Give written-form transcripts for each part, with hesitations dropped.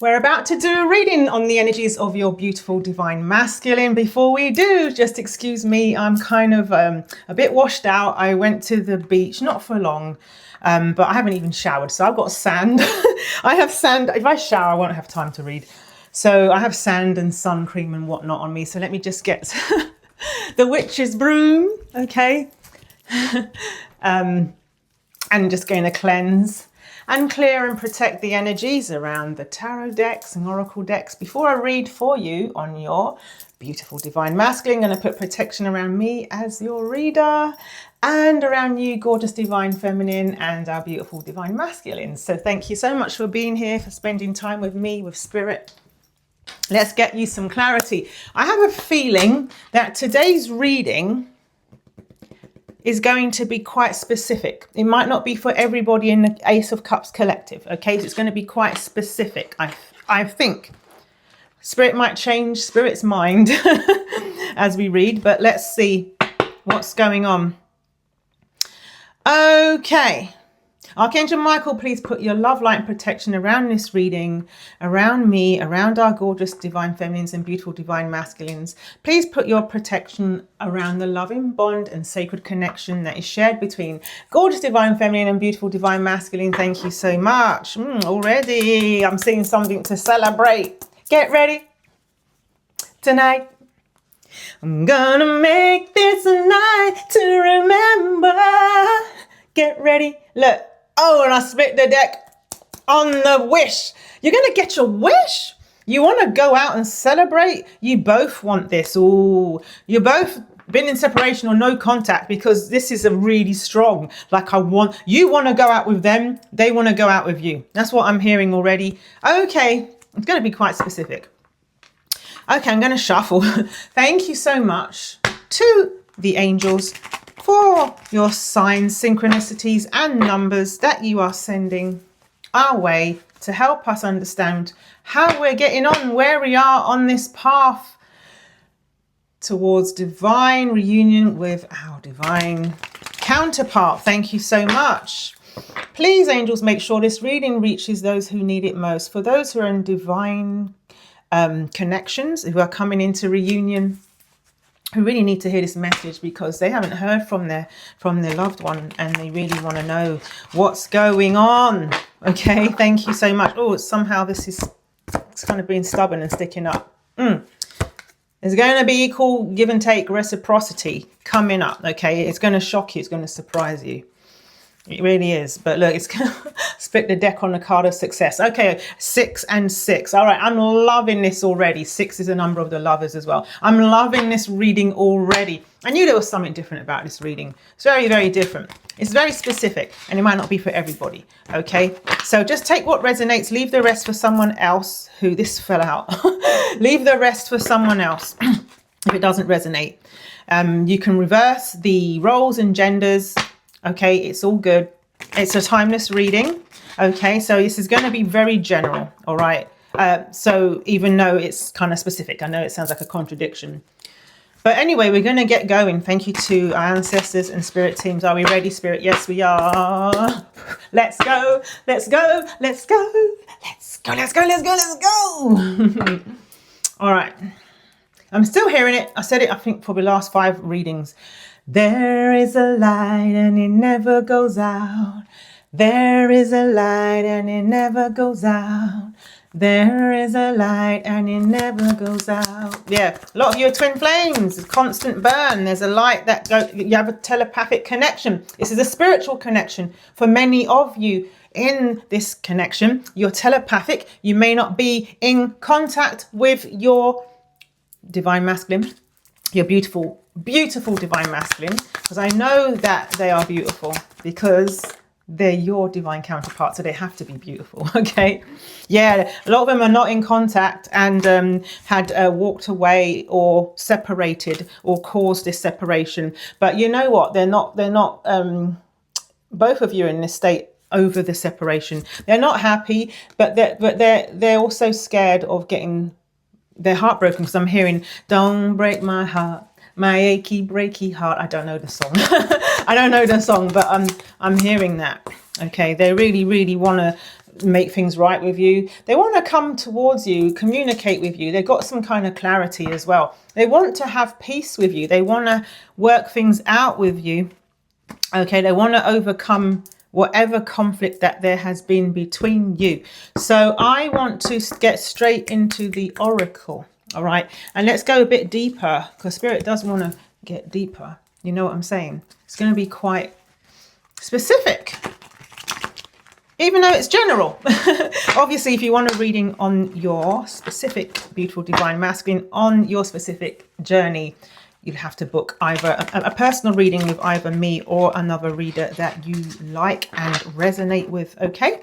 We're about to do a reading on the energies of your beautiful divine masculine. Before we do, just excuse me, I'm kind of a bit washed out. I went to the beach, not for long, but I haven't even showered, so I've got sand. I have sand. If I shower, I won't have time to read. So I have sand and sun cream and whatnot on me. So let me just get the witch's broom, okay? And just going to cleanse and clear and protect the energies around the tarot decks and oracle decks. Before I read for you on your beautiful divine masculine, I'm going to put protection around me as your reader and around you, gorgeous divine feminine, and our beautiful divine masculine. So thank you so much for being here, for spending time with me, with spirit. Let's get you some clarity. I have a feeling that today's reading is going to be quite specific. It might not be for everybody in the Ace of Cups collective, okay? So it's going to be quite specific, I think. Spirit might change Spirit's mind as we read, but let's see what's going on. Okay. Archangel Michael, please put your love, light and protection around this reading, around me, around our gorgeous divine feminines and beautiful divine masculines. Please put your protection around the loving bond and sacred connection that is shared between gorgeous divine feminine and beautiful divine masculine. Thank you so much. Already I'm seeing something to celebrate. Get ready. Tonight I'm gonna make this a night to remember. Get ready. Look. Oh, and I split the deck on the wish. You're going to get your wish. You want to go out and celebrate. You both want this. Ooh, you both been in separation or no contact, because this is a really strong, like you want to go out with them. They want to go out with you. That's what I'm hearing already. Okay. It's going to be quite specific. Okay. I'm going to shuffle. Thank you so much to the angels for your signs, synchronicities and numbers that you are sending our way to help us understand how we're getting on, where we are on this path towards divine reunion with our divine counterpart. Thank you so much. Please, angels, make sure this reading reaches those who need it most. For those who are in divine connections, who are coming into reunion, who really need to hear this message because they haven't heard from their loved one and they really want to know what's going on. Okay, thank you so much. Oh, somehow it's kind of being stubborn and sticking up. There's going to be equal give and take reciprocity coming up. Okay, it's going to shock you. It's going to surprise you. It really is. But look, it's going to split the deck on the card of success. Okay, 6 and 6. All right, I'm loving this already. 6 is a number of the lovers as well. I'm loving this reading already. I knew there was something different about this reading. It's very, very different. It's very specific and it might not be for everybody. Okay, so just take what resonates. Leave the rest for someone else who this fell out. Leave the rest for someone else if it doesn't resonate. You can reverse the roles and genders. Okay, it's all good. It's a timeless reading. Okay, so this is going to be very general. All right. So even though it's kind of specific, I know it sounds like a contradiction. But anyway, we're going to get going. Thank you to our ancestors and spirit teams. Are we ready, spirit? Yes, we are. Let's go. Let's go. Let's go. Let's go. Let's go. Let's go. Let's go. All right. I'm still hearing it. I said it, I think, for the last 5 readings. There is a light and it never goes out. There is a light and it never goes out. There is a light and it never goes out. Yeah, a lot of you are twin flames. It's constant burn. There's a light that you have a telepathic connection. This is a spiritual connection for many of you. In this connection, you're telepathic. You may not be in contact with your divine masculine, your beautiful divine masculine, because I know that they are beautiful because they're your divine counterpart, so they have to be beautiful. Okay, yeah, a lot of them are not in contact and had walked away or separated or caused this separation. But you know what, they're not both of you are in this state over the separation. They're not happy, but they're also scared of getting their heart broken, because I'm hearing, don't break my heart, my achy breaky heart. I don't know the song. I don't know the song, but I'm hearing that. Okay, they really want to make things right with you. They want to come towards you, communicate with you. They've got some kind of clarity as well. They want to have peace with you. They want to work things out with you. Okay, they want to overcome whatever conflict that there has been between you. So I want to get straight into the oracle. All right, and let's go a bit deeper, because Spirit does want to get deeper. You know what I'm saying? It's going to be quite specific, even though it's general. Obviously, if you want a reading on your specific beautiful divine masculine, on your specific journey, you'll have to book either a personal reading with either me or another reader that you like and resonate with. Okay,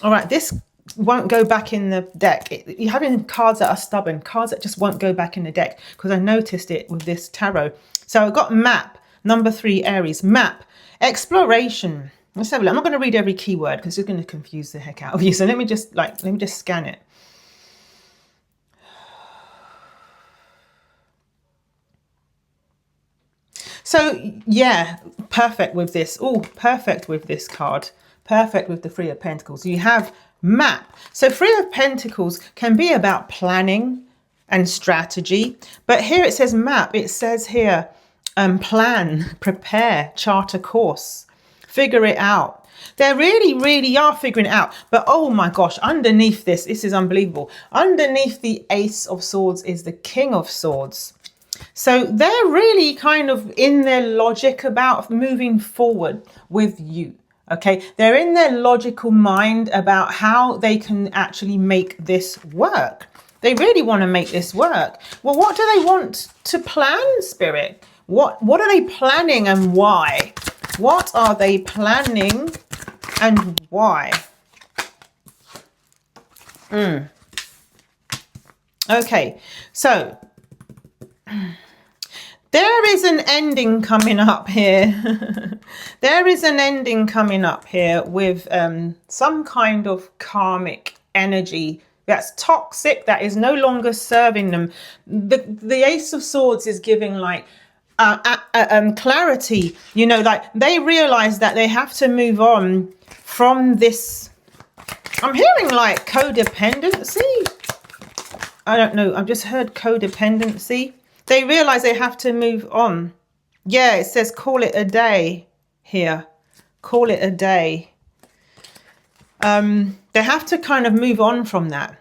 all right, this won't go back in the deck. You're having cards that are stubborn, cards that just won't go back in the deck, because I noticed it with this tarot. So I've got map, number 3, Aries, map, exploration. Let's have a look. I'm not going to read every keyword because it's going to confuse the heck out of you. So let me just scan it. So yeah, perfect with this. Oh, perfect with this card. Perfect with the 3 of Pentacles. You have map. So 3 of Pentacles can be about planning and strategy. But here it says map. It says here, plan, prepare, chart a course, figure it out. They really, really are figuring it out. But oh my gosh, underneath this is unbelievable. Underneath the Ace of Swords is the King of Swords. So they're really kind of in their logic about moving forward with you. Okay, they're in their logical mind about how they can actually make this work. They really want to make this work. Well, what do they want to plan, Spirit? What are they planning and why? What are they planning and why? Okay, so there is an ending coming up here. There is an ending coming up here with some kind of karmic energy that's toxic, that is no longer serving them. The Ace of Swords is giving like clarity, you know, like they realize that they have to move on from this. I'm hearing like codependency. I don't know. I've just heard codependency. They realize they have to move on. Yeah, it says call it a day here. Call it a day. They have to kind of move on from that.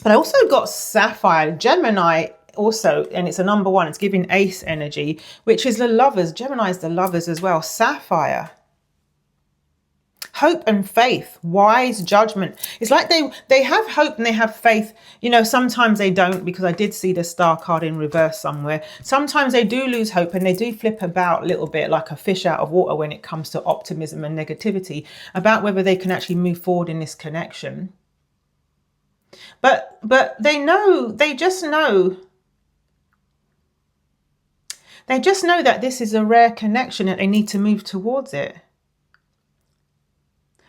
But I also got Sapphire, Gemini also, and it's a number 1. It's giving ace energy, which is the lovers. Gemini is the lovers as well. Sapphire. Hope and faith, wise judgment. It's like they have hope and they have faith. You know, sometimes they don't, because I did see the star card in reverse somewhere. Sometimes they do lose hope and they do flip about a little bit like a fish out of water when it comes to optimism and negativity about whether they can actually move forward in this connection. But they know, they just know that this is a rare connection and they need to move towards it.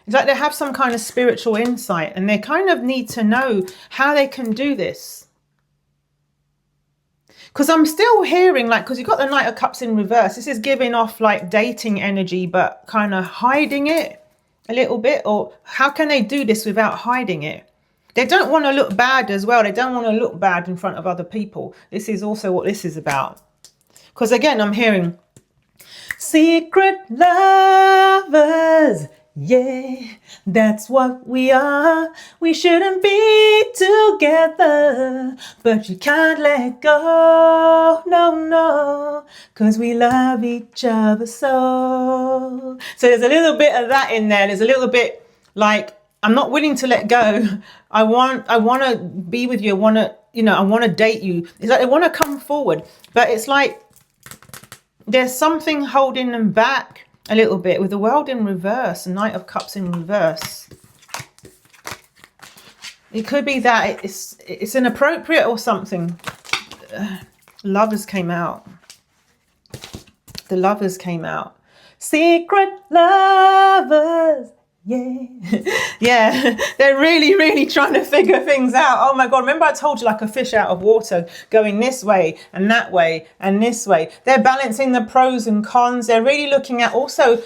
It's like they have some kind of spiritual insight and they kind of need to know how they can do this. Because I'm still hearing like, because you've got the Knight of Cups in reverse. This is giving off like dating energy, but kind of hiding it a little bit. Or how can they do this without hiding it? They don't want to look bad as well. They don't want to look bad in front of other people. This is also what this is about. Because again, I'm hearing secret lovers. Yeah, that's what we are. We shouldn't be together, but you can't let go. No, because we love each other so. So there's a little bit of that in there. There's a little bit like, I'm not willing to let go. I want to be with you. I want to date you. It's like they want to come forward, but it's like there's something holding them back a little bit with the World in reverse, Knight of Cups in reverse. It could be that it's inappropriate or something. Lovers came out. The lovers came out. Secret lovers. Yeah. Yeah, they're really, really trying to figure things out. Oh my God, remember I told you like a fish out of water, going this way and that way and this way. They're balancing the pros and cons. They're really looking at also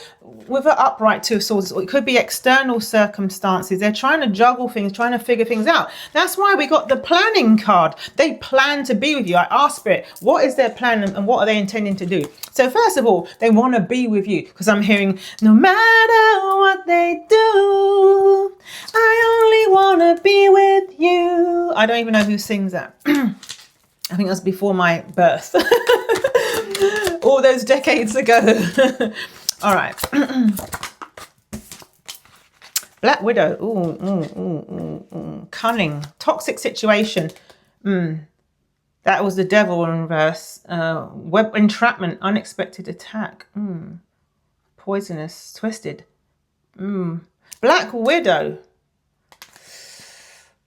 with an upright Two of Swords, it could be external circumstances. They're trying to juggle things, trying to figure things out. That's why we got the planning card. They plan to be with you. I asked Spirit, what is their plan and what are they intending to do? So first of all, they want to be with you, because I'm hearing, no matter what they do, I only want to be with you. I don't even know who sings that. I think that's before my birth. All those decades ago. All right. Black Widow. Ooh. Cunning. Toxic situation. That was the devil in reverse. Web entrapment. Unexpected attack. Poisonous. Twisted. Black Widow.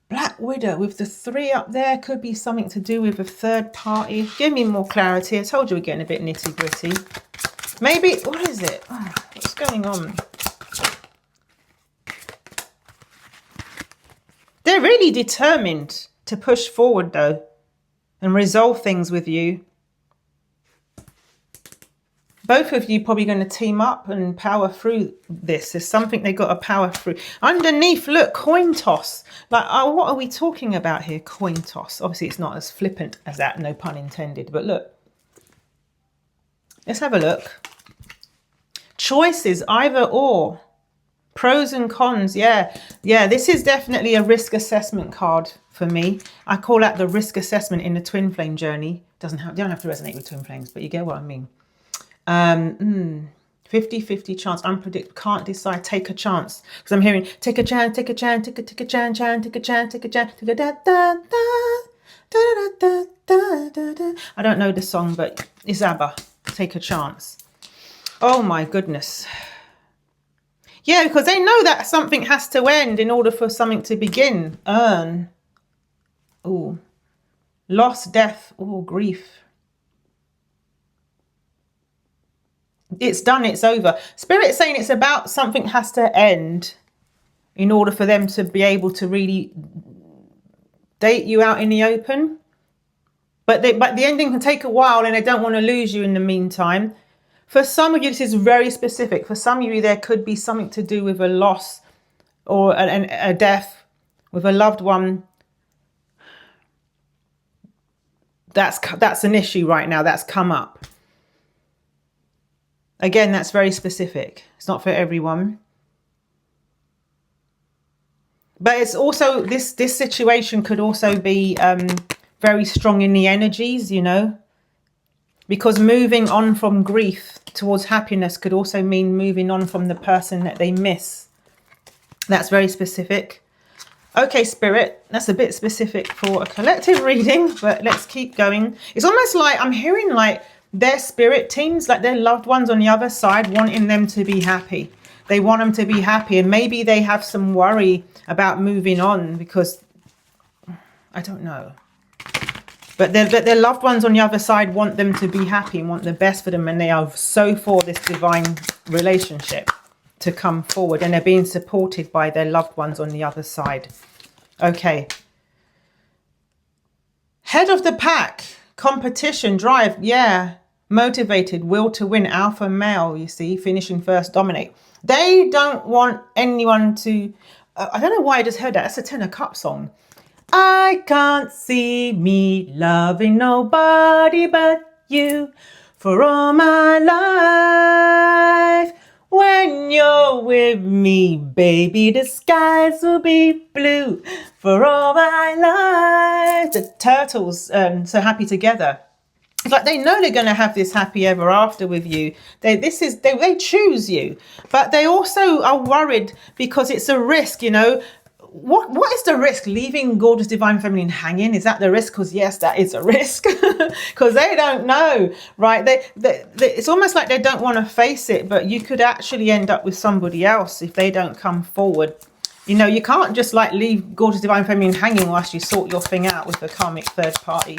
Black Widow with the 3 up there could be something to do with a third party. Give me more clarity. I told you we're getting a bit nitty gritty. Maybe, what is it? Oh, what's going on? They're really determined to push forward though and resolve things with you. Both of you probably going to team up and power through this. There's something they got to power through. Underneath, look, coin toss. Like, oh, what are we talking about here? Coin toss. Obviously, it's not as flippant as that, no pun intended. But look, let's have a look. Choices, either or. Pros and cons, yeah. Yeah, this is definitely a risk assessment card for me. I call that the risk assessment in the twin flame journey. You don't have to resonate with twin flames, but you get what I mean. 50-50 chance, unpredictable, can't decide, take a chance. Because I'm hearing take a chance, take a chance, take a chance, take a chance, take a chance, take a da da da da da da da. I don't know the song, but it's ABBA. Take a chance. Oh my goodness. Yeah, because they know that something has to end in order for something to begin. Earn. Ooh. Loss, death, or grief. It's done, it's over. Spirit's saying it's about something has to end in order for them to be able to really date you out in the open. But the ending can take a while and they don't want to lose you in the meantime. For some of you, this is very specific. For some of you, there could be something to do with a loss or a death with a loved one. That's an issue right now. That's come up. Again, that's very specific. It's not for everyone. But it's also, this situation could also be very strong in the energies, you know. Because moving on from grief towards happiness could also mean moving on from the person that they miss. That's very specific. Okay, Spirit, that's a bit specific for a collective reading, but let's keep going. It's almost like I'm hearing like their spirit teams, like their loved ones on the other side, wanting them to be happy. They want them to be happy, and maybe they have some worry about moving on because, I don't know. But their loved ones on the other side want them to be happy and want the best for them, and they are so for this divine relationship to come forward, and they're being supported by their loved ones on the other side. Okay. Head of the pack. Competition, drive, yeah. Motivated, will to win, alpha male, you see, finishing first, dominate. They don't want anyone to, I don't know why I just heard that. That's a Ten of Cups song. I can't see me loving nobody but you for all my life. When you're with me, baby, the skies will be blue for all my life. The Turtles, So Happy Together. It's like they know they're going to have this happy ever after with you. They choose you, but they also are worried because it's a risk, you know. What is the risk? Leaving gorgeous divine feminine hanging? Is that the risk? Because yes, that is a risk. Because they don't know, right? It's almost like they don't want to face it, but you could actually end up with somebody else if they don't come forward. You know, you can't just like leave gorgeous divine feminine hanging whilst you sort your thing out with the karmic third party.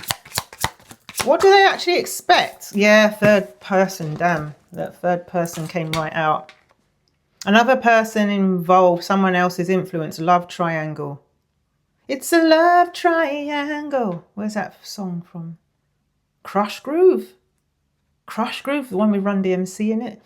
What do they actually expect? Yeah, third person. Damn, that third person came right out. Another person involved, someone else's influence, love triangle. It's a love triangle. Where's that song from? Crush Groove. Crush Groove, the one with Run DMC in it.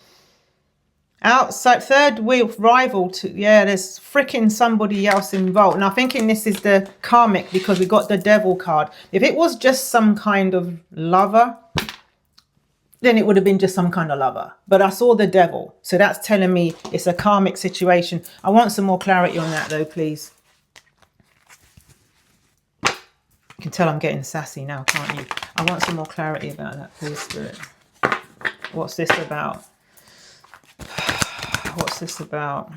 Outside, third wheel rival to, yeah, there's freaking somebody else involved. And I'm thinking this is the karmic because we got the devil card. If it was just some kind of lover, then it would have been just some kind of lover. But I saw the devil. So that's telling me it's a karmic situation. I want some more clarity on that though, please. You can tell I'm getting sassy now, can't you? I want some more clarity about that, please, Spirit. What's this about? What's this about?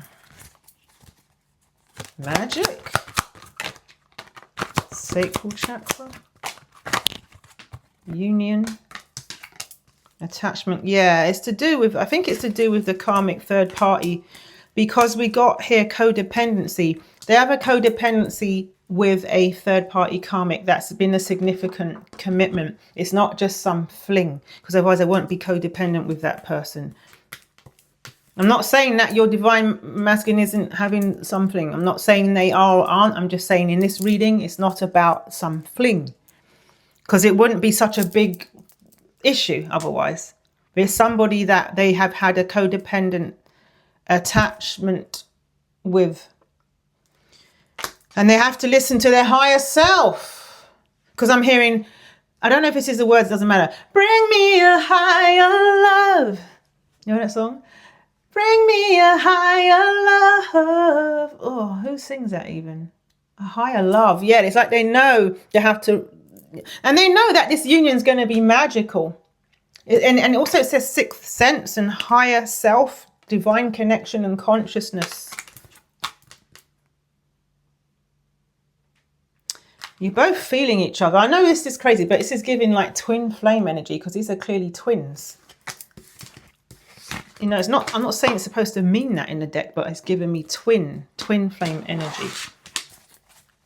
Magic? Sacral chakra? Union? Attachment? Yeah, it's to do with, I think it's to do with the karmic third party, because we got here codependency. They have a codependency with a third party karmic that's been a significant commitment. It's not just some fling, because otherwise they won't be codependent with that person. I'm not saying that your divine masculine isn't having something. I'm not saying they are or aren't. I'm just saying in this reading, it's not about some fling, because it wouldn't be such a big issue otherwise. There's somebody that they have had a codependent attachment with, and they have to listen to their higher self. Because I'm hearing, I don't know if this is the words, doesn't matter. Bring me a higher love. You know that song? Bring me a higher love. Oh, who sings that even? A higher love. Yeah, it's like they know they have to, and they know that this union is going to be magical. And also it says sixth sense and higher self, divine connection and consciousness. You're both feeling each other. I know this is crazy, but this is giving like twin flame energy, because these are clearly twins. You know, it's not, I'm not saying it's supposed to mean that in the deck, but it's giving me twin flame energy.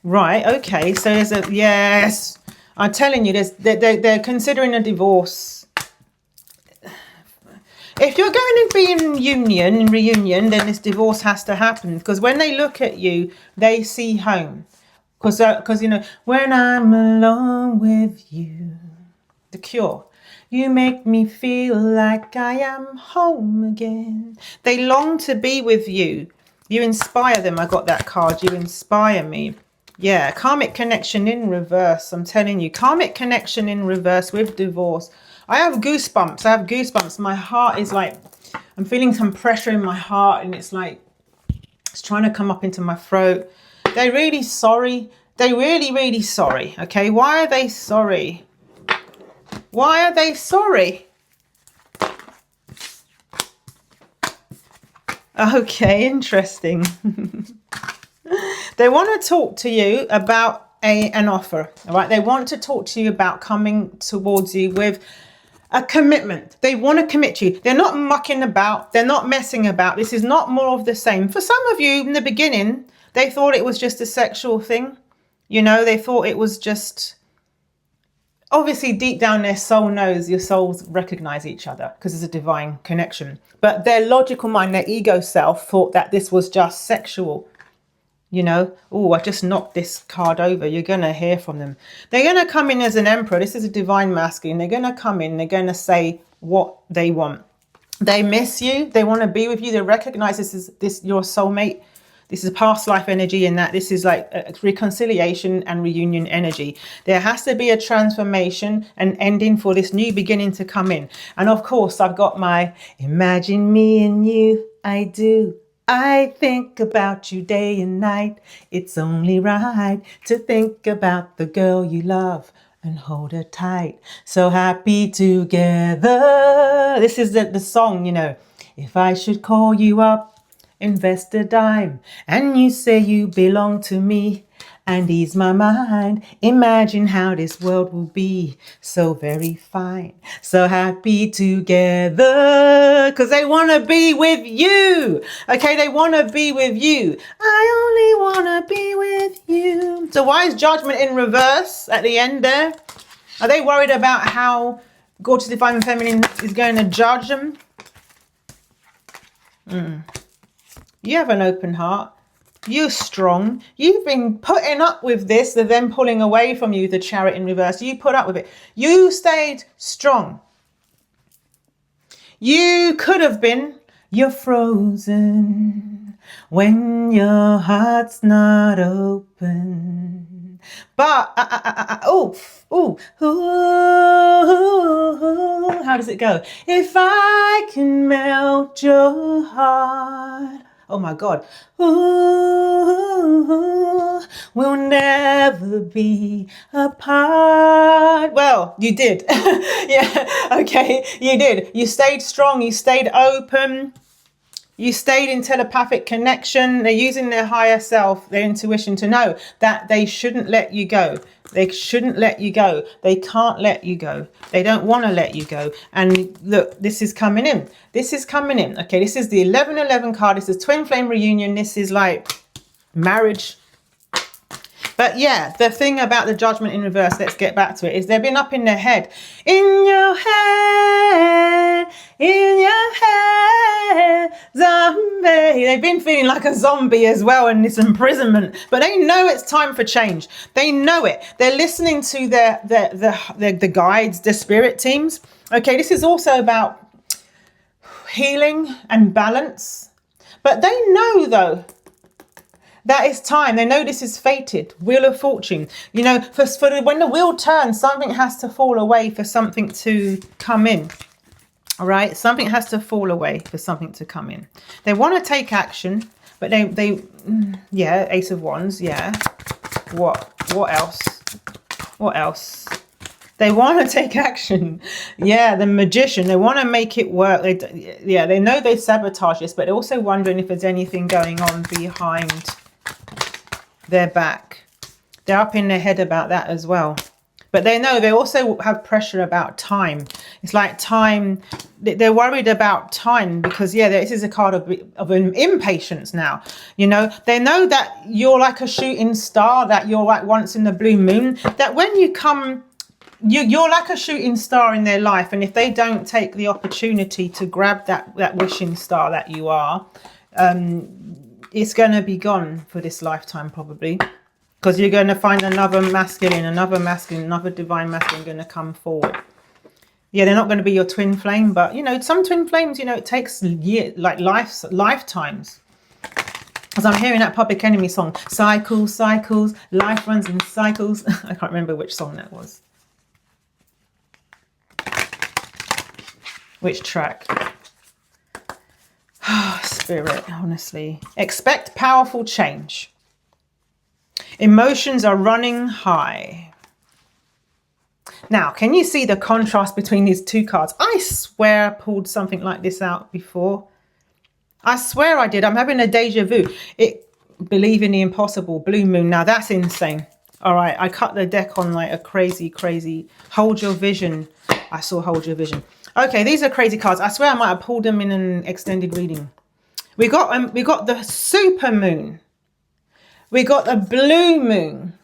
Right, okay, so there's a, yes, I'm telling you, they're considering a divorce. If you're going to be in union, in reunion, then this divorce has to happen, because when they look at you, they see home. Because you know, when I'm alone with you, The Cure. You make me feel like I am home again. They long to be with you. You inspire them. I got that card. You inspire me. Yeah, karmic connection in reverse. I'm telling you, karmic connection in reverse with divorce. I have goosebumps. I have goosebumps. My heart is like, I'm feeling some pressure in my heart, and it's like, it's trying to come up into my throat. They're really sorry. They're really, really sorry. Okay, why are they sorry? Why are they sorry? Okay, interesting. They want to talk to you about an offer. All right, they want to talk to you about coming towards you with a commitment. They want to commit to you. They're not mucking about. They're not messing about. This is not more of the same. For some of you in the beginning, they thought it was just a sexual thing. You know, they thought it was just, obviously deep down their soul knows, your souls recognize each other because it's a divine connection. But their logical mind, their ego self, thought that this was just sexual. You know, oh, I just knocked this card over. You're going to hear from them. They're going to come in as an emperor. This is a divine masculine. They're going to come in. They're going to say what they want. They miss you. They want to be with you. They recognize this your soulmate. This is past life energy, and that this is like a reconciliation and reunion energy. There has to be a transformation and ending for this new beginning to come in. And of course, I've got my imagine me and you. I do. I think about you day and night. It's only right to think about the girl you love and hold her tight. So happy together. This is the song, you know. If I should call you up, invest a dime, and you say you belong to me and ease my mind. Imagine how this world will be so very fine, so happy together, because they want to be with you. Okay, they want to be with you. I only want to be with you. So why is judgment in reverse at the end there? Are they worried about how gorgeous divine feminine is going to judge them? You have an open heart. You're strong. You've been putting up with this, the them pulling away from you, the Chariot in reverse. You put up with it. You stayed strong. You could have been You're frozen when your heart's not open. But, how does it go? If I can melt your heart. Oh my God. Ooh, we'll never be apart. Well, you did. Yeah, okay, you did. You stayed strong, you stayed open, you stayed in telepathic connection. They're using their higher self, their intuition to know that they shouldn't let you go. They shouldn't let you go. They can't let you go. They don't want to let you go. And look, this is coming in. This is coming in. Okay, this is the 1111 card. This is Twin Flame Reunion. This is like marriage. But yeah, the thing about the Judgment in reverse, let's get back to it, is they've been up in their head. In your head, zombie. They've been feeling like a zombie as well in this imprisonment. But they know it's time for change. They know it. They're listening to the guides, the spirit teams. Okay, this is also about healing and balance. But they know, though, that it's time. They know this is fated. Wheel of fortune. You know, when the wheel turns, something has to fall away for something to come in. All right, something has to fall away for something to come in. They want to take action, but yeah, Ace of Wands, yeah. What else? What else? They want to take action. Yeah, the Magician. They want to make it work. They know they sabotage this, but they're also wondering if there's anything going on behind their back. They're up in their head about that as well. But they know they also have pressure about time. It's like time. They're worried about time because, yeah, this is a card of impatience now. You know, they know that you're like a shooting star, that you're like once in the blue moon, that when you come, you're like a shooting star in their life. And if they don't take the opportunity to grab that wishing star that you are, it's going to be gone for this lifetime probably. Because you're going to find another masculine, another divine masculine going to come forward. Yeah, they're not going to be your twin flame, but, you know, some twin flames, you know, it takes years, like lifetimes. As I'm hearing that Public Enemy song, cycles, cycles, life runs in cycles. I can't remember which song that was. Which track? Spirit, honestly. Expect powerful change. Emotions are running high. Now, can you see the contrast between these two cards? I swear I pulled something like this out before. I swear I did. I'm having a deja vu. Believe in the impossible. Blue moon. Now, that's insane. All right. I cut the deck on like a crazy. Hold your vision. I saw hold your vision. Okay. These are crazy cards. I swear I might have pulled them in an extended reading. We got the super moon. We got the blue moon.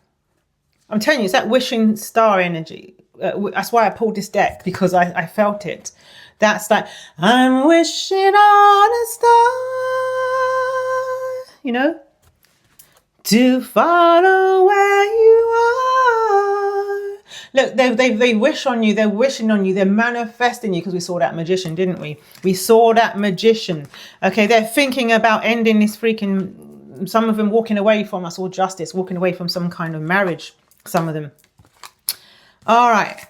I'm telling you, it's that wishing star energy. That's why I pulled this deck, because I felt it. That's like, I'm wishing on a star, you know, to follow where you are. Look, they wish on you. They're wishing on you. They're manifesting you, because we saw that Magician, didn't we? We saw that Magician. Okay, they're thinking about ending this freaking... Some of them walking away from us, or justice, walking away from some kind of marriage, some of them. All right.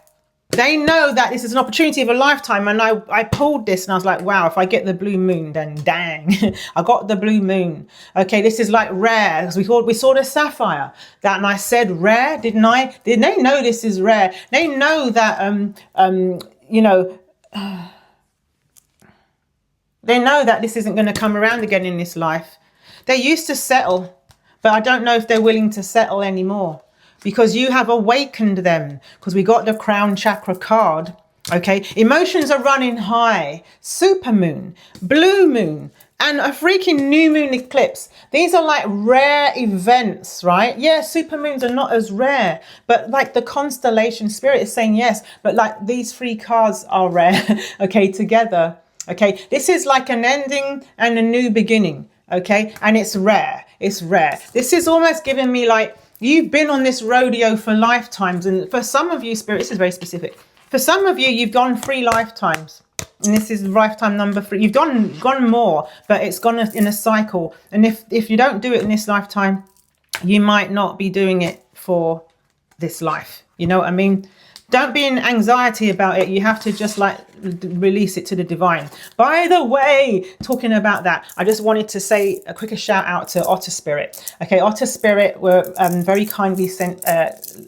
They know that this is an opportunity of a lifetime. And I pulled this and I was like, wow, if I get the blue moon, then dang, I got the blue moon. Okay, this is like rare, because we saw the sapphire. And I said rare, didn't I? Did they know this is rare? They know that, you know, they know that this isn't going to come around again in this life. They used to settle, but I don't know if they're willing to settle anymore, because you have awakened them, because we got the crown chakra card. Okay, emotions are running high. Super moon, blue moon, and a freaking new moon eclipse. These are like rare events, right? Yeah, super moons are not as rare, but like the constellation spirit is saying yes, but like these three cards are rare. Okay, together. Okay, this is like an ending and a new beginning. Okay, and it's rare. It's rare. This is almost giving me like, you've been on this rodeo for lifetimes. And for some of you, spirit, this is very specific. For some of you, you've gone 3 lifetimes. And this is lifetime number 3. You've gone more, but it's gone in a cycle. And if you don't do it in this lifetime, you might not be doing it for this life. You know what I mean? Don't be in anxiety about it. You have to just like release it to the divine. By the way, talking about that, I just wanted to say a quick shout out to Otter Spirit. Okay, Otter Spirit were very kindly sent,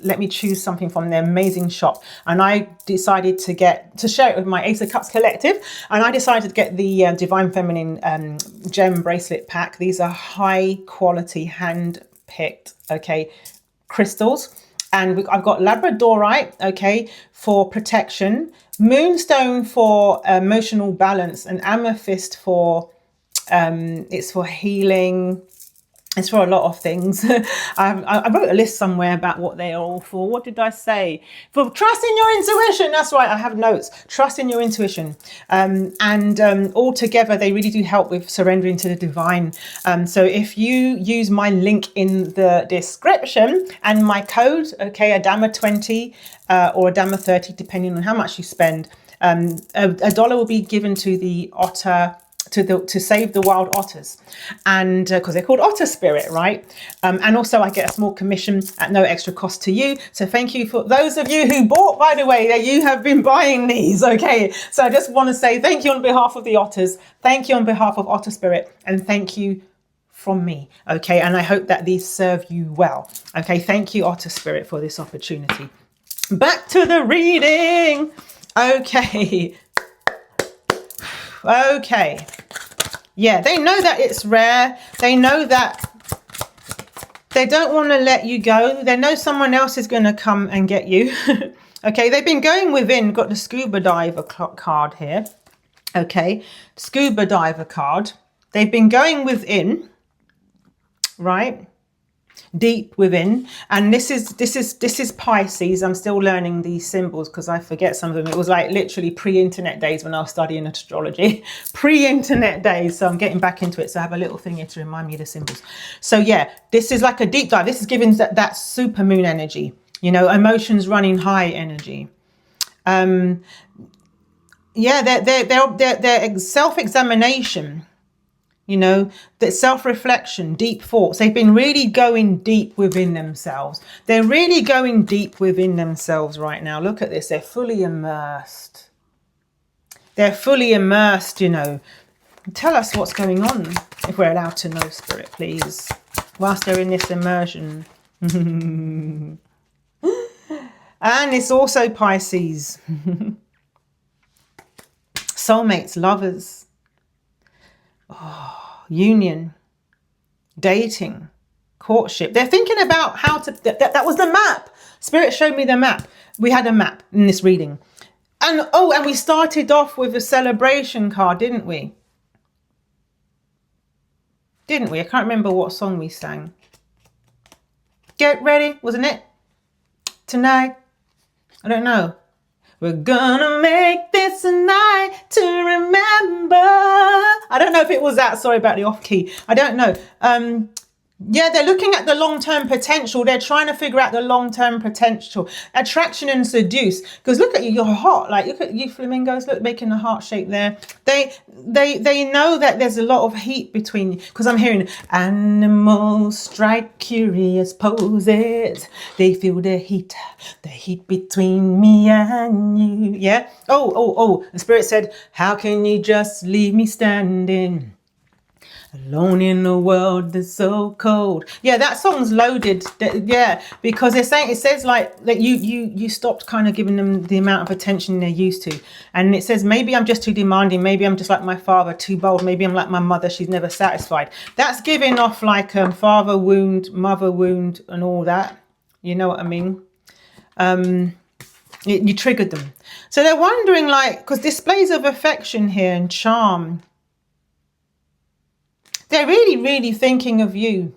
let me choose something from their amazing shop. And I decided to share it with my Ace of Cups collective. And I decided to get the Divine Feminine gem bracelet pack. These are high quality, hand picked, okay, crystals. And I've got labradorite, okay, for protection, moonstone for emotional balance, and amethyst for it's for healing. It's for a lot of things. I wrote a list somewhere about what they are all for. What did I say? For trust in your intuition. That's right. I have notes. Trust in your intuition. All together, they really do help with surrendering to the divine. So if you use my link in the description and my code, okay, Adama 20 or Adama 30, depending on how much you spend, $1 will be given to the otter, to save the wild otters, and because they're called Otter Spirit, right? And also I get a small commission at no extra cost to you. So thank you for those of you who bought, by the way, that you have been buying these. Okay, so I just want to say thank you on behalf of the otters, thank you on behalf of Otter Spirit, and thank you from me. Okay, and I hope that these serve you well. Okay, thank you, Otter Spirit, for this opportunity. Back to the reading. Okay. Okay, yeah, they know that it's rare. They know that they don't want to let you go. They know someone else is going to come and get you. Okay, they've been going within. Got the scuba diver card here. Okay, scuba diver card. They've been going within, right? Deep within. And this is Pisces. I'm still learning these symbols because I forget some of them. It was like literally pre-internet days when I was studying astrology. Pre-internet days. So I'm getting back into it. So I have a little thing here to remind me of the symbols. So yeah, this is like a deep dive. This is giving that super moon energy, you know, emotions running high energy. Yeah, their self-examination, you know, that self-reflection, deep thoughts. They've been really going deep within themselves. They're really going deep within themselves right now. Look at this. They're fully immersed. They're fully immersed, you know. Tell us what's going on, if we're allowed to know, Spirit, please, whilst they're in this immersion. And it's also Pisces. Soulmates, lovers. Oh, union, dating, courtship. They're thinking about how to, that was the map. Spirit showed me the map. We had a map in this reading. And oh, and we started off with a celebration card, didn't we? Didn't we? I can't remember what song we sang. Get ready, wasn't it? Tonight. I don't know. We're gonna make this a night to remember. I don't know if it was that. Sorry about the off key. I don't know. Yeah, they're looking at the long-term potential. They're trying to figure out the long-term potential. Attraction and seduce. Because look at you, you're hot. Like, look at you flamingos, look, making a heart shape there. They know that there's a lot of heat between you. Because I'm hearing animals strike curious poses. They feel the heat between me and you. Yeah? Oh. The Spirit said, how can you just leave me standing alone in a world that's so cold? Yeah, that song's loaded. Yeah, because they're saying, it says like that you stopped kind of giving them the amount of attention they're used to. And it says, maybe I'm just too demanding. Maybe I'm just like my father, too bold. Maybe I'm like my mother. She's never satisfied. That's giving off like father wound, mother wound and all that. You know what I mean? You triggered them. So they're wondering, like, because displays of affection here and charm. They're really, really thinking of you.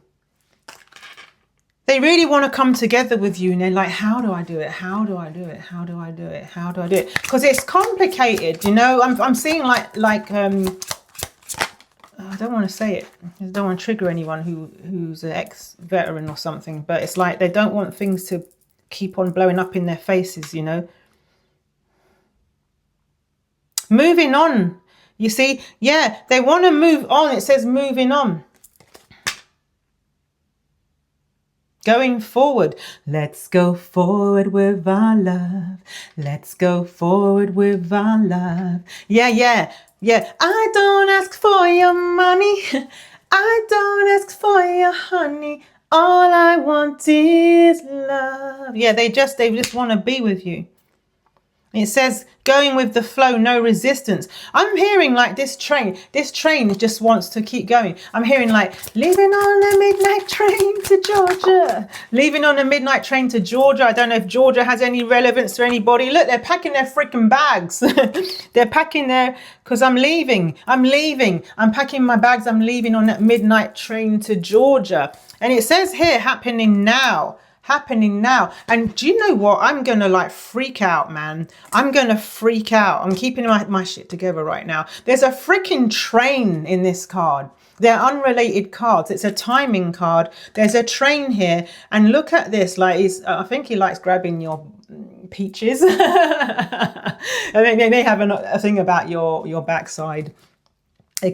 They really want to come together with you. And they're like, how do I do it? How do I do it? How do I do it? How do I do it? Because it's complicated, you know. I'm seeing like I don't want to say it. I don't want to trigger anyone who's an ex-veteran or something. But it's like they don't want things to keep on blowing up in their faces, you know. Moving on. You see, yeah, they want to move on. It says moving on. Going forward. Let's go forward with our love. Let's go forward with our love. Yeah, yeah, yeah. I don't ask for your money. I don't ask for your honey. All I want is love. Yeah, they just want to be with you. It says going with the flow, no resistance. I'm hearing like this train just wants to keep going. I'm hearing like leaving on a midnight train to Georgia. Leaving on a midnight train to Georgia. I don't know if Georgia has any relevance to anybody. Look, they're packing their freaking bags. They're packing their, because I'm leaving. I'm packing my bags. I'm leaving on that midnight train to Georgia. And it says here, happening now. And do you know what? I'm gonna like freak out, man. I'm gonna freak out. I'm keeping my shit together right now. There's a freaking train in this card. They're unrelated cards. It's a timing card. There's a train here, and look at this. Like, I think he likes grabbing your peaches. And they have a thing about your backside.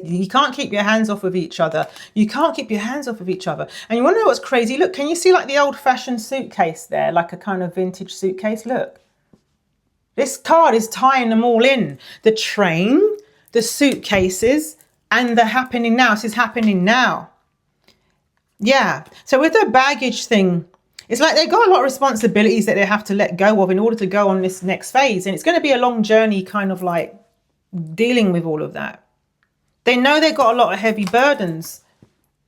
You can't keep your hands off of each other. You can't keep your hands off of each other. And you want to know what's crazy? Look, can you see like the old-fashioned suitcase there? Like a kind of vintage suitcase? Look. This card is tying them all in. The train, the suitcases, and the happening now. This is happening now. Yeah. So with the baggage thing, it's like they've got a lot of responsibilities that they have to let go of in order to go on this next phase. And it's going to be a long journey kind of like dealing with all of that. They know they've got a lot of heavy burdens.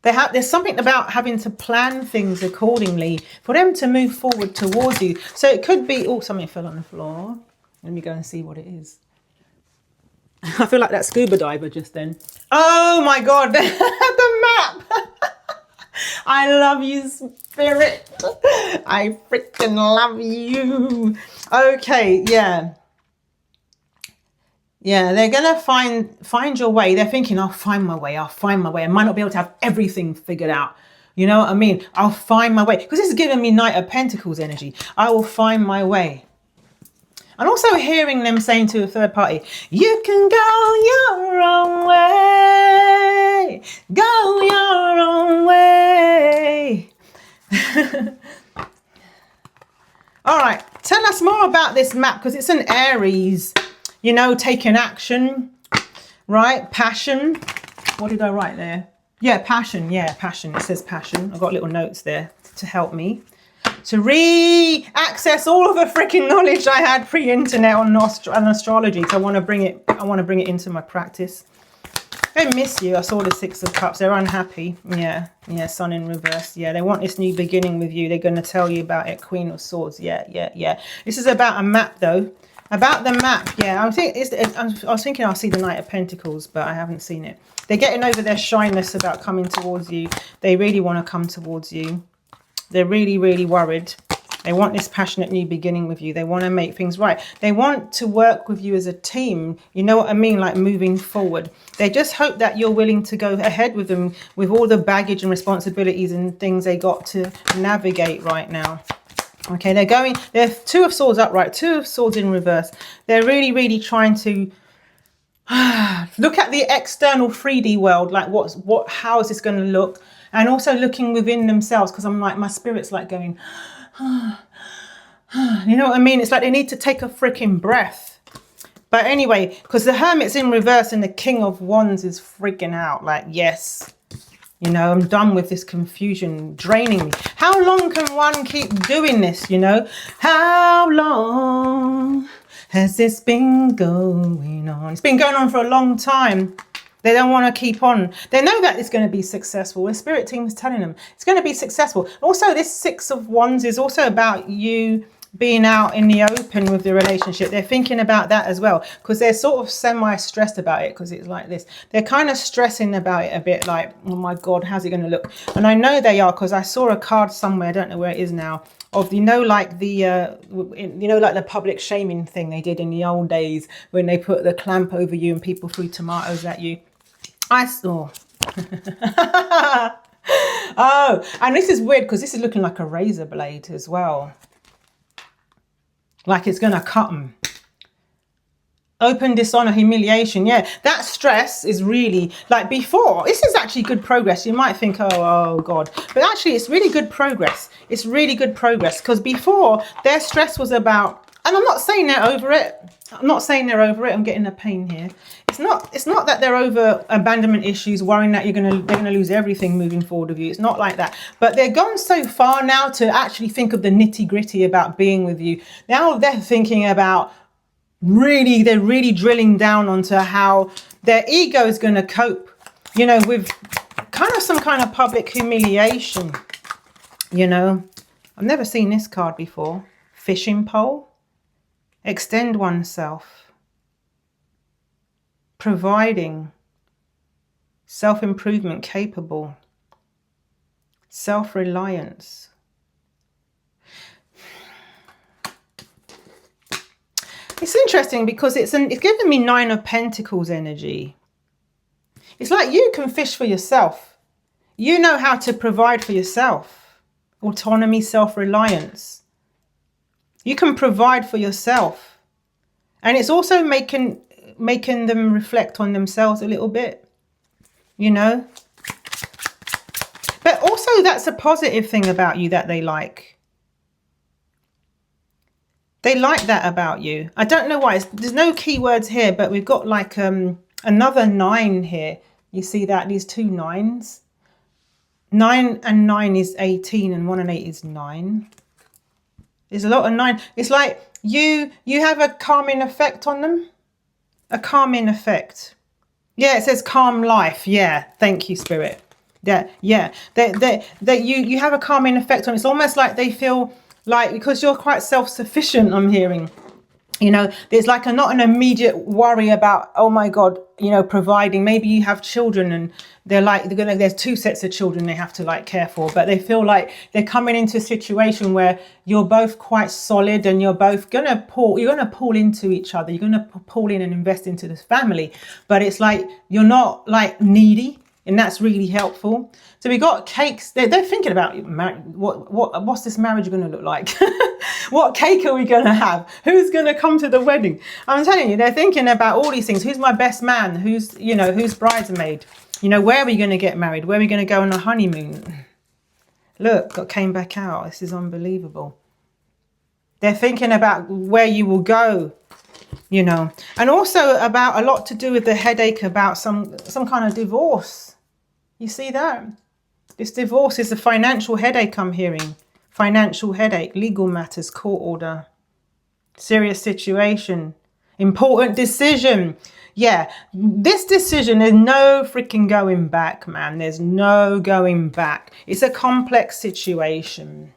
There's something about having to plan things accordingly for them to move forward towards you. So it could be, oh, something fell on the floor. Let me go and see what it is. I feel like that scuba diver just then. Oh my God, the map. I love you, spirit. I freaking love you. Okay, yeah. Yeah, they're going to find your way. They're thinking, I'll find my way. I might not be able to have everything figured out. You know what I mean? I'll find my way. Because this is giving me Knight of Pentacles energy. I will find my way. And also hearing them saying to a third party, you can go your own way. Go your own way. All right, tell us more about this map, because it's an Aries. You know, taking action, right? Passion. What did I write there? Yeah, passion. Yeah, passion. It says passion. I've got little notes there to help me to re-access all of the freaking knowledge I had pre-internet on astrology. So I want to bring it into my practice. They miss you. I saw the Six of Cups. They're unhappy. Yeah, Sun in reverse. Yeah, they want this new beginning with you. They're going to tell you about it. Queen of Swords. Yeah. This is about a map, though. About the map, yeah. I was thinking I'll see the Knight of Pentacles, but I haven't seen it. They're getting over their shyness about coming towards you. They really want to come towards you. They're really, really worried. They want this passionate new beginning with you. They want to make things right. They want to work with you as a team. You know what I mean? Like moving forward. They just hope that you're willing to go ahead with them with all the baggage and responsibilities and things they got to navigate right now. Okay, they're Two of Swords upright, Two of Swords in reverse. They're really, really trying to look at the external 3D world, like how is this going to look? And also looking within themselves, because I'm like, my spirit's like going, you know what I mean? It's like they need to take a freaking breath. But anyway, because the Hermit's in reverse and the King of Wands is freaking out, like, yes. You know, I'm done with this confusion draining me. How long can one keep doing this, you know? How long has this been going on? It's been going on for a long time. They don't want to keep on. They know that it's going to be successful. The spirit team is telling them it's going to be successful. Also, this Six of Wands is also about you being out in the open with the relationship. They're thinking about that as well, because they're sort of semi-stressed about it, because it's like this. They're kind of stressing about it a bit, like, oh my God, how's it going to look? And I know they are, because I saw a card somewhere, I don't know where it is now, of, you know, like the public shaming thing they did in the old days when they put the clamp over you and people threw tomatoes at you. I saw. Oh, and this is weird, because this is looking like a razor blade as well. Like it's going to cut them. Open dishonor, humiliation. Yeah, that stress is really like before. This is actually good progress. You might think, oh God, but actually it's really good progress. It's really good progress because before their stress was about, and I'm not saying they're over it. I'm not saying they're over it. I'm getting a pain here. It's not that they're over abandonment issues, worrying that they're gonna lose everything moving forward with you. It's not like that. But they're gone so far now to actually think of the nitty gritty about being with you. Now they're thinking about they're really drilling down onto how their ego is going to cope, you know, with kind of some kind of public humiliation. You know, I've never seen this card before. Fishing pole. Extend oneself. Providing. Self-improvement, capable. Self-reliance. It's interesting because it's giving me 9 of Pentacles energy. It's like you can fish for yourself. You know how to provide for yourself. Autonomy, self-reliance. You can provide for yourself. And it's also making them reflect on themselves a little bit, you know. But also that's a positive thing about you that they like. They like that about you. I don't know why. There's no keywords here, but we've got like another 9 here. You see that? These 2 9s. 9 and 9 is 18 and 1 and 8 is 9. There's a lot of 9. It's like you have a calming effect on them. A calming effect. Yeah, it says calm life. Yeah, thank you, Spirit. Yeah. That you have a calming effect on. It's almost like they feel like, because you're quite self-sufficient, I'm hearing, you know, there's like not an immediate worry about, oh my God, you know, providing. Maybe you have children and there's 2 sets of children they have to like care for, but they feel like they're coming into a situation where you're both quite solid and you're both you're going to pull into each other. You're going to pull in and invest into this family, but it's like, you're not like needy. And that's really helpful. So we got cakes. They're thinking about what's this marriage going to look like? What cake are we going to have? Who's going to come to the wedding? I'm telling you, they're thinking about all these things. Who's my best man? Who's bridesmaid? You know, where are we going to get married? Where are we going to go on a honeymoon? Look, that came back out. This is unbelievable. They're thinking about where you will go. You know, and also about a lot to do with the headache about some kind of divorce. You see that? This divorce is a financial headache I'm hearing. Financial headache, legal matters, court order, serious situation, important decision. Yeah, this decision, there's no freaking going back, man. There's no going back. It's a complex situation.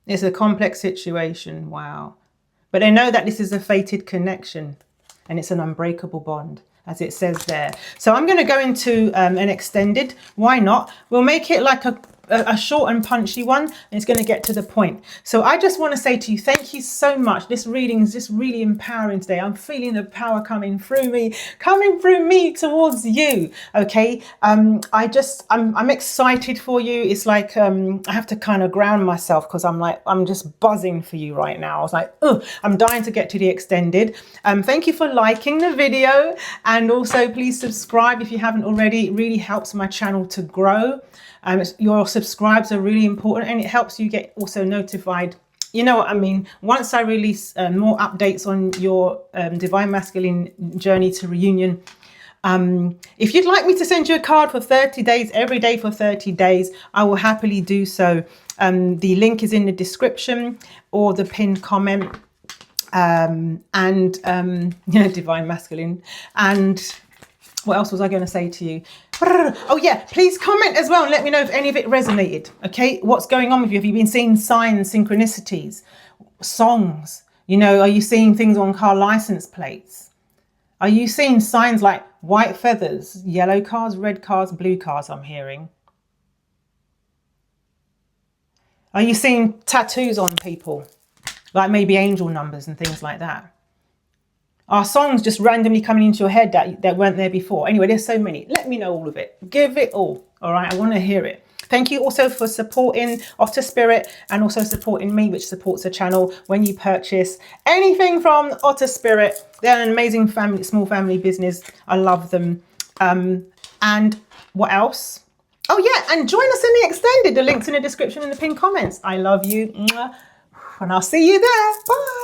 It's a complex situation. Wow. But they know that this is a fated connection and it's an unbreakable bond, as it says there. So I'm going to go into an extended. Why not? We'll make it like a short and punchy one, and it's going to get to the point. So I just want to say to you, thank you so much. This reading is just really empowering today. I'm feeling the power coming through me towards you. Okay. I'm excited for you. It's like, I have to kind of ground myself because I'm just buzzing for you right now. I was like, oh, I'm dying to get to the extended. Thank you for liking the video, and also please subscribe if you haven't already. It really helps my channel to grow. Your subscribes are really important, and it helps you get also notified. You know what I mean? Once I release more updates on your Divine Masculine journey to reunion, if you'd like me to send you a card for 30 days, every day for 30 days, I will happily do so. The link is in the description or the pinned comment. Divine Masculine. And what else was I going to say to you? Oh yeah, please comment as well and let me know if any of it resonated. Okay, what's going on with you? Have you been seeing signs, synchronicities, songs? You know, are you seeing things on car license plates? Are you seeing signs like white feathers, yellow cars, red cars, blue cars? I'm hearing. Are you seeing tattoos on people, like maybe angel numbers and things like that? Are songs just randomly coming into your head that weren't there before? Anyway, there's so many. Let me know all of it. Give it all right? I want to hear it. Thank you also for supporting Otter Spirit and also supporting me, which supports the channel when you purchase anything from Otter Spirit. They're an amazing family, small family business. I love them. And what else? Oh yeah, and join us in the extended. The link's in the description in the pinned comments. I love you. And I'll see you there. Bye.